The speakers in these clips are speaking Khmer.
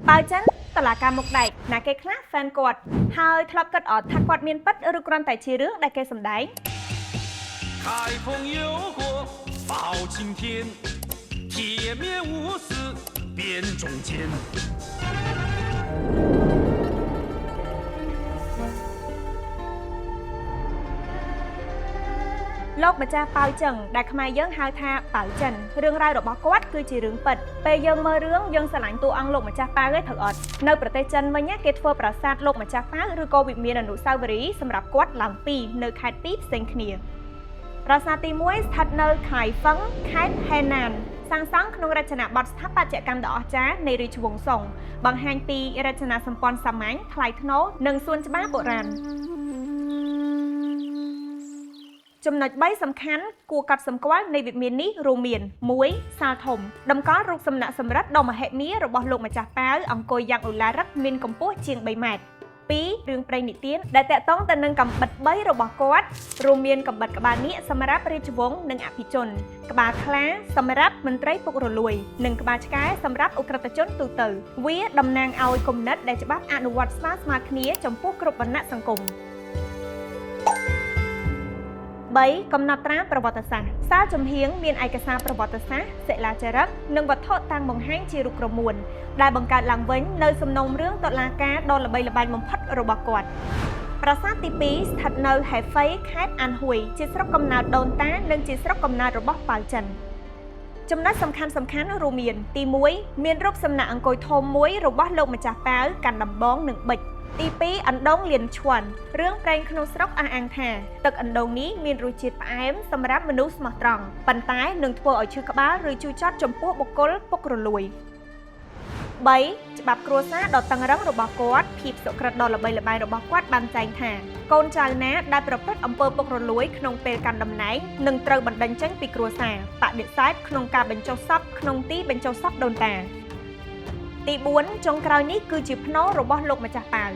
បើចឹងតឡាការមុខដែកណាគេខ្លះ fan គាត់ហើយធ្លាប់គិតអត់ថាគាត់មានពិតឬគ្រាន់តែជារឿងដែលគេសម្ដែង开封有火报青天铁面无私辨忠奸លោកម្ចាស់ប៉ៅចឹងដែលខ្មែរយើងហៅថាប៉ៅចិនរឿងរ៉ាវរបស់គាត់គឺជារឿងពិតពេលយើងមើលរឿងយើងស្រឡាញ់តួអង្គលោកម្ចាស់ប៉ៅឯងត្រូវអត់នៅប្រទេសចិនវិញគេធ្វើប្រាសាទលោកម្ចាស់ប៉ៅឬក៏វិមានអនុស្សាវរីយ៍សម្រាប់គាត់ឡើងពីរនៅខេត្តពីរផ្សេងគ្នាប្រាសាទទី1ស្ថិតនៅខៃហ្វឹងខេត្តហេណានសាងសង់ក្នុងរចនាបថស្ថាបត្យកម្មដ៏អស្ចារ្យនៃរាជវង្សសុងបង្ហាញពីរចនាសម្ព័ន្ធសាមញ្ញថ្លៃថ្នូរនិងសួនច្បារបុរាណចំណុច3សំខាន់គួរកត់សម្គាល់នៃវិមាននេះរួមមាន1សាលធំតម្កល់រូបសំណាកសម្រិទ្ធដ៏មហិមារបស់លោកម្ចាស់ប៉ាវអង្គុយយ៉ាងឧឡារិកមានកម្ពស់ជាង3ម៉ែត្រ2រឿងព្រេងនិទានដែលតាក់ទងទៅនឹងកាំបិត3របស់គាត់រួមមានកាំបិតក្បាលនាគសម្រាប់រាជវង្សនិងអភិជនក្បាលខ្លាសម្រាប់មន្ត្រីពុករលួយនិងក្បាលឆ្កែសម្រាប់ឧក្រិដ្ឋជនទូទៅវាតំណាងឲ្យគំនិតដែលច្បាប់អនុវត្តស្មើៗគ្នាចំពោះគ្រប់វណ្ណៈសង្គម3កំណត់ត្រាប្រវត្តិសាស្ត្រសាលចំហៀងមានឯកសារប្រវត្តិសាស្ត្រសិលាចារឹកនិងវត្ថុតាំងបង្ហាញជារូបក្រមួនដែលបង្កើតឡើងវិញនៅសំណុំរឿងតុលាការដ៏ល្បីល្បាញបំផុតរបស់គាត់ប្រាសាទទី2ស្ថិតនៅហេហ្វៃខេត្តអានហ៊ុយជាស្រុកកំណើតដូនតានិងជាស្រុកកំណើតរបស់ប៉ៅចិនចំណុចសំខាន់រួមមានទី1មានរូបសំណាកអង្គុយធំមួយរបស់លោកម្ចាស់ប៉ាវកាន់ដំបងនិងប៊ិចទី2អណ្ដូងលៀនឈួនរឿងព្រេងក្នុងស្រុកអះអាងថាទឹកអណ្ដូងនេះមានរសជាតិផ្អែមសម្រាប់មនុស្សស្មោះត្រង់ប៉ុន្តែនឹងធ្វើឲ្យឈឺក្បាលឬជូរចត់ចំពោះបុគ្គលពុករលួយ3ច្បាប់គ្រួសារដ៏តឹងរ៉ឹងរបស់គាត់ភាពសុក្រិតដ៏ល្បីល្បាញរបស់គាត់បានចែងថាកូនចៅណាដែលប្រព្រឹត្តអំពើពុករលួយក្នុងពេលកាន់តំណែងនឹងត្រូវបណ្តេញចេញពីគ្រួសារបដិសេធក្នុងការបញ្ចុះសពក្នុងទីបញ្ចុះសពដូនតាទី4ចុងក្រោយនេះគឺជាភ្នូររបស់លោកម្ចាស់ប៉ាវ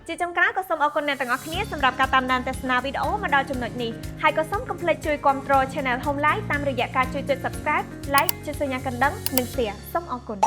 ជាចុងក្រោយក៏សូមអរគុណអ្នកទាំងអស់គ្នាសម្រាប់ការតាមដានទស្សនាវីដេអូមកដល់ចំណុចនេះហើយក៏សូមកុំភ្លេចជួយគាំទ្រ Channel Home Life តាមរយៈការជួយចុច Subscribe, Like ចុចសញ្ញាកណ្ដឹងនិង Share សូមអរគុណ